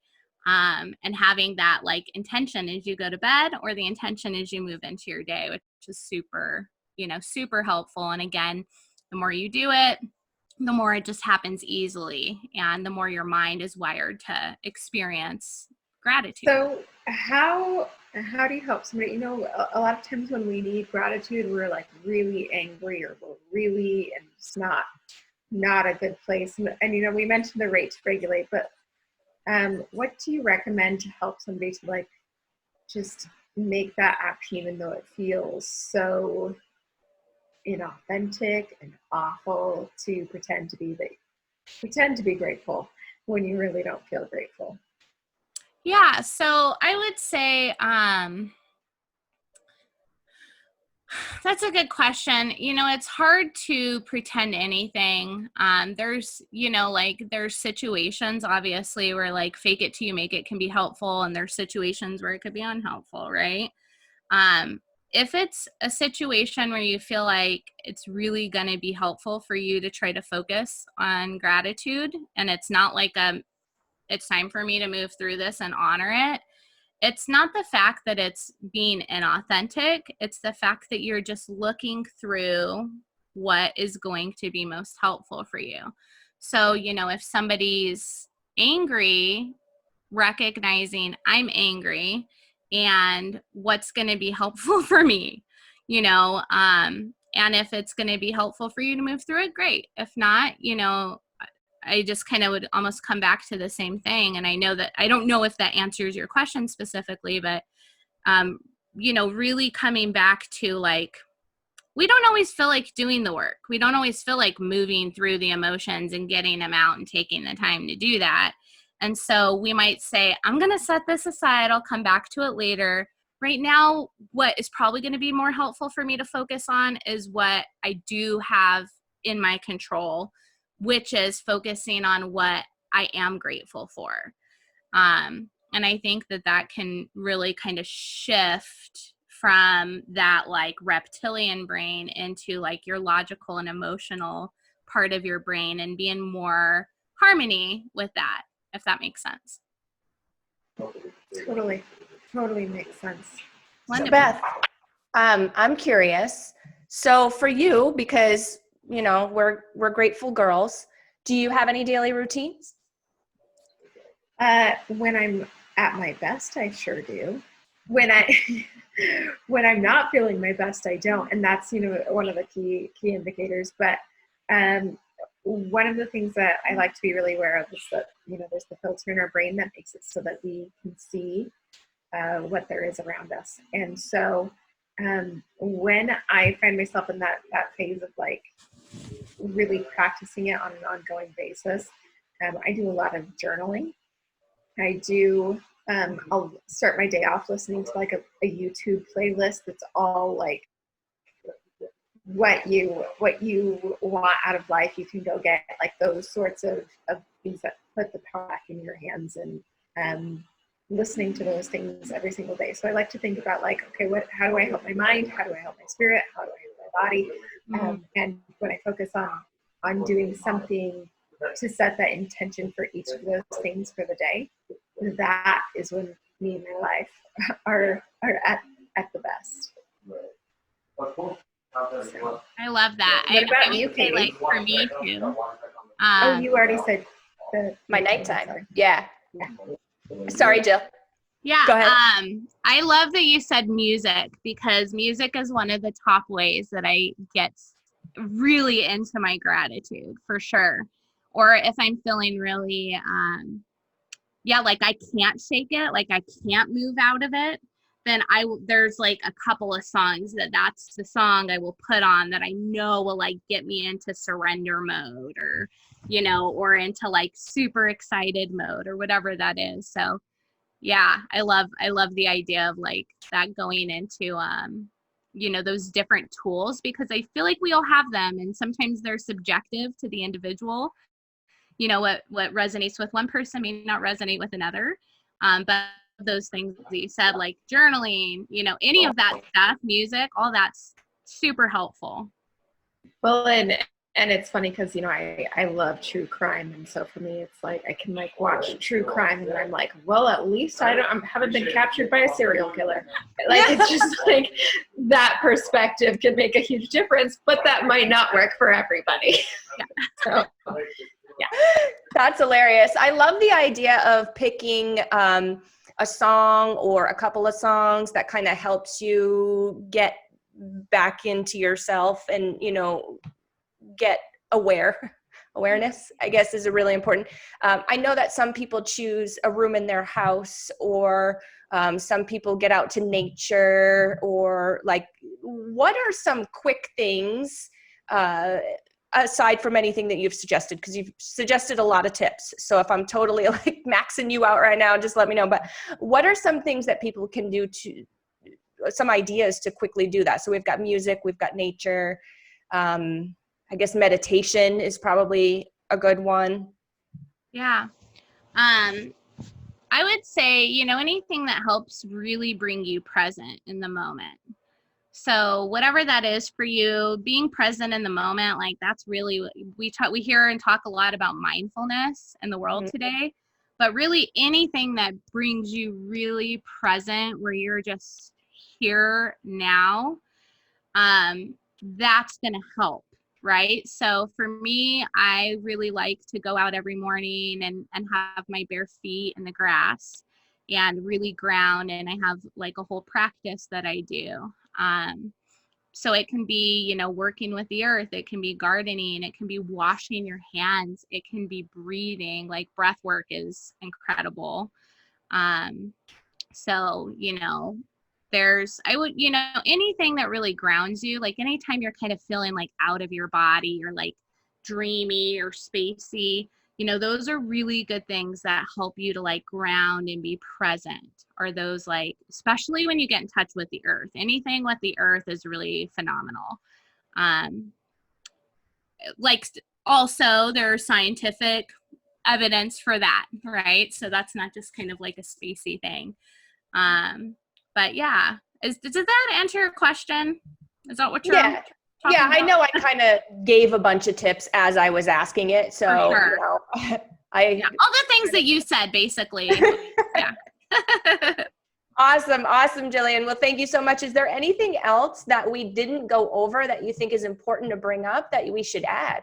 and having that like intention as you go to bed, or the intention as you move into your day, which is super, you know, super helpful. And again, the more you do it, the more it just happens easily, and the more your mind is wired to experience gratitude. So how do you help somebody? You know, a lot of times when we need gratitude, we're like really angry, or we're really, and it's not a good place. And you know, we mentioned the rate to regulate, but what do you recommend to help somebody to like just make that action, even though it feels so inauthentic and awful to pretend to be grateful when you really don't feel grateful? Yeah, so I would say that's a good question. It's hard to pretend anything. There's situations obviously where like fake it till you make it can be helpful, and there's situations where it could be unhelpful, right? If it's a situation where you feel like it's really going to be helpful for you to try to focus on gratitude, and it's not like it's time for me to move through this and honor it. It's not the fact that it's being inauthentic. It's the fact that you're just looking through what is going to be most helpful for you. So, if somebody's angry, recognizing I'm angry and what's going to be helpful for me, and if it's going to be helpful for you to move through it, great. If not, I just kind of would almost come back to the same thing. And I know that I don't know if that answers your question specifically, but, really coming back to like, we don't always feel like doing the work. We don't always feel like moving through the emotions and getting them out and taking the time to do that. And so we might say, I'm going to set this aside. I'll come back to it later. Right now, what is probably going to be more helpful for me to focus on is what I do have in my control, which is focusing on what I am grateful for. And I think that can really kind of shift from that like reptilian brain into like your logical and emotional part of your brain, and be in more harmony with that, if that makes sense. Totally makes sense. So Beth, I'm curious. So for you, because we're grateful girls, do you have any daily routines? When I'm at my best, I sure do. When I'm not feeling my best, I don't. And that's, one of the key indicators. But one of the things that I like to be really aware of is that, there's the filter in our brain that makes it so that we can see what there is around us. And so when I find myself in that phase of like really practicing it on an ongoing basis, I do a lot of journaling. I do, I'll start my day off listening to like a YouTube playlist that's all like what you want out of life. You can go get like those sorts of things that put the power back in your hands, and listening to those things every single day. So I like to think about like, okay, how do I help my mind? How do I help my spirit? How do I help my body? And when I focus on doing something to set that intention for each of those things for the day, that is when me and my life are at the best. I love that. What about you, say, Katie? like for me too. Oh, you already said my nighttime. Sorry. Yeah. Sorry, Jill. Yeah. Go ahead. I love that you said music, because music is one of the top ways that I get really into my gratitude, for sure. Or if I'm feeling really, like I can't shake it, like I can't move out of it, then there's like a couple of songs that's the song I will put on that I know will like get me into surrender mode, or, or into like super excited mode, or whatever that is. So yeah, I love the idea of like that going into, those different tools, because I feel like we all have them, and sometimes they're subjective to the individual. What resonates with one person may not resonate with another. But those things that you said, like journaling, any of that stuff, music, all that's super helpful. Well, and it's funny because, I love true crime. And so for me, it's like I can like watch true crime and I'm like, well, at least I haven't been captured by a serial killer. Like, it's just like that perspective can make a huge difference, but that might not work for everybody. Yeah. So, yeah. That's hilarious. I love the idea of picking a song or a couple of songs that kind of helps you get back into yourself and, get awareness, I guess, is a really important. I know that some people choose a room in their house or Some people get out to nature, or like, what are some quick things aside from anything that you've suggested? Because you've suggested a lot of tips. So if I'm totally like maxing you out right now, just let me know. But what are some things that people can do some ideas to quickly do that? So we've got music, we've got nature. I guess meditation is probably a good one. Yeah. I would say, anything that helps really bring you present in the moment. So whatever that is for you, being present in the moment, like that's really, we hear and talk a lot about mindfulness in the world today, but really anything that brings you really present, where you're just here now, that's going to help. Right. So for me, I really like to go out every morning and have my bare feet in the grass and really ground. And I have like a whole practice that I do. So it can be, working with the earth. It can be gardening. It can be washing your hands. It can be breathing. Like breath work is incredible. So, anything that really grounds you, like anytime you're kind of feeling like out of your body or like dreamy or spacey, those are really good things that help you to like ground and be present. Or those like, especially when you get in touch with the earth, anything with the earth is really phenomenal. Also there's scientific evidence for that, right? So that's not just kind of like a spacey thing. But yeah, does that answer your question? Is that what you're talking about? I know I kind of gave a bunch of tips as I was asking it. So, sure. all the things that you said, basically. Yeah. Awesome, Jillian. Well, thank you so much. Is there anything else that we didn't go over that you think is important to bring up that we should add?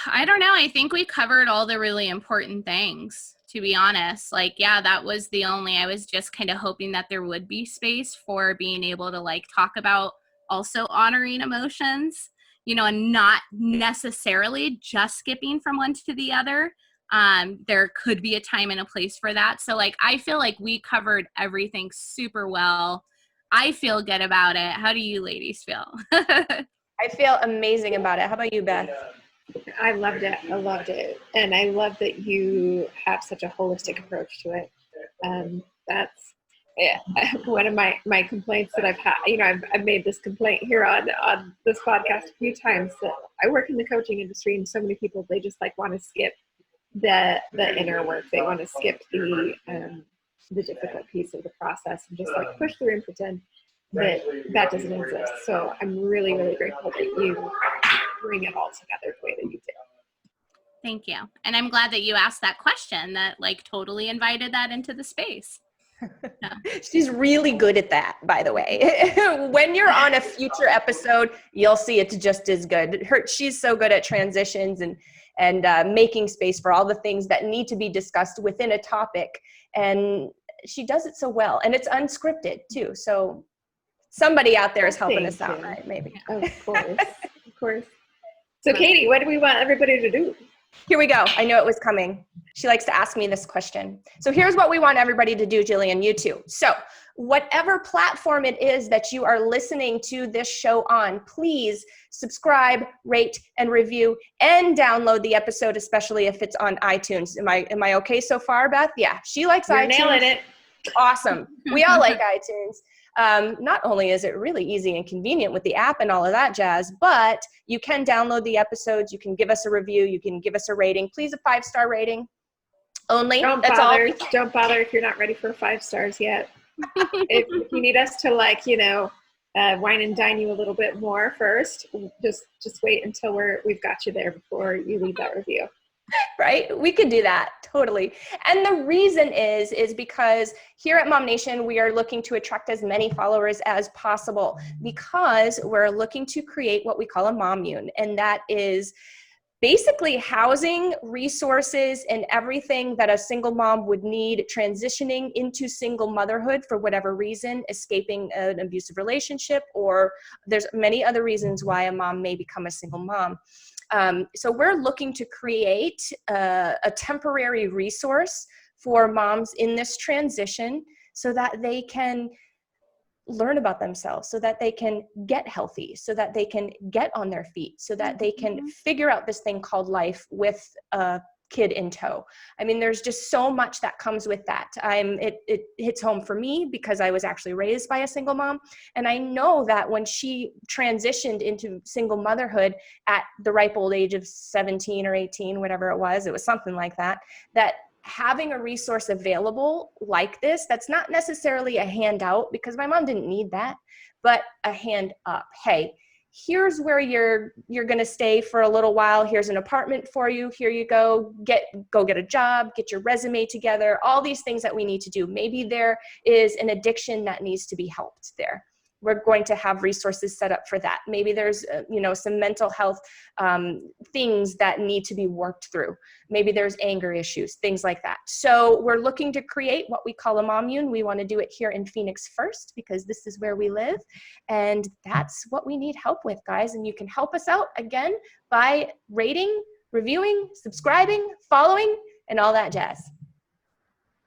I don't know. I think we covered all the really important things, to be honest. Like, that was I was just kind of hoping that there would be space for being able to like talk about also honoring emotions, and not necessarily just skipping from one to the other. There could be a time and a place for that. So like, I feel like we covered everything super well. I feel good about it. How do you ladies feel? I feel amazing about it. How about you, Beth? I loved it. And I love that you have such a holistic approach to it. That's one of my complaints that I've had. I've made this complaint here on this podcast a few times, that I work in the coaching industry, and so many people, they just like want to skip the inner work. They want to skip the difficult piece of the process and just like push through and pretend that doesn't exist. So I'm really, really grateful that you bring it all together the way that you do. Thank you. And I'm glad that you asked that question, that like totally invited that into the space. Yeah. She's really good at that, by the way. When you're on a future episode, you'll see it's just as good. She's so good at transitions and making space for all the things that need to be discussed within a topic. And she does it so well. And it's unscripted too. So somebody out there is helping us out, right? Maybe. Of course. So Katie, what do we want everybody to do? Here we go. I know it was coming. She likes to ask me this question. So here's what we want everybody to do, Jillian, you too. So whatever platform it is that you are listening to this show on, please subscribe, rate, and review, and download the episode, especially if it's on iTunes. Am I okay so far, Beth? Yeah, she likes You're iTunes. Nailing it. Awesome. We all like iTunes. Not only is it really easy and convenient with the app and all of that jazz, but you can download the episodes. You can give us a review. You can give us a rating. Please, a 5-star rating only. Don't bother if you're not ready for 5 stars yet. If you need us to wine and dine you a little bit more first, just wait until we've got you there before you leave that review. Right? We could do that. Totally. And the reason is because here at MOMnation, we are looking to attract as many followers as possible, because we're looking to create what we call a MOMmune. And that is basically housing, resources, and everything that a single mom would need transitioning into single motherhood for whatever reason, escaping an abusive relationship, or there's many other reasons why a mom may become a single mom. So we're looking to create a temporary resource for moms in this transition so that they can learn about themselves, so that they can get healthy, so that they can get on their feet, so that they can figure out this thing called life with a kid in tow. I mean, there's just so much that comes with that. It hits home for me because I was actually raised by a single mom. And I know that when she transitioned into single motherhood at the ripe old age of 17 or 18, whatever it was something like that, that having a resource available like this, that's not necessarily a handout, because my mom didn't need that, but a hand up. Hey, here's where you're going to stay for a little while. Here's an apartment for you. Here you go. Go get a job, get your resume together, all these things that we need to do. Maybe there is an addiction that needs to be helped there. We're going to have resources set up for that. Maybe there's, some mental health things that need to be worked through. Maybe there's anger issues, things like that. So we're looking to create what we call a MOMmune. We want to do it here in Phoenix first because this is where we live. And that's what we need help with, guys. And you can help us out, again, by rating, reviewing, subscribing, following, and all that jazz.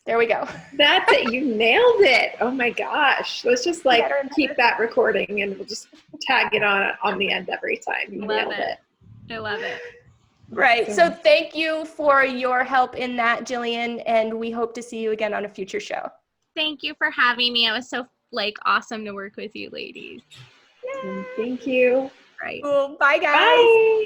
There we go. That's it. You nailed it. Oh my gosh. Let's just keep that recording and we'll just tag it on the end every time. You nailed it. I love it. Right. So thank you for your help in that, Jillian, and we hope to see you again on a future show. Thank you for having me. It was so awesome to work with you ladies. Thank you. Right. Cool. Bye, guys. Bye.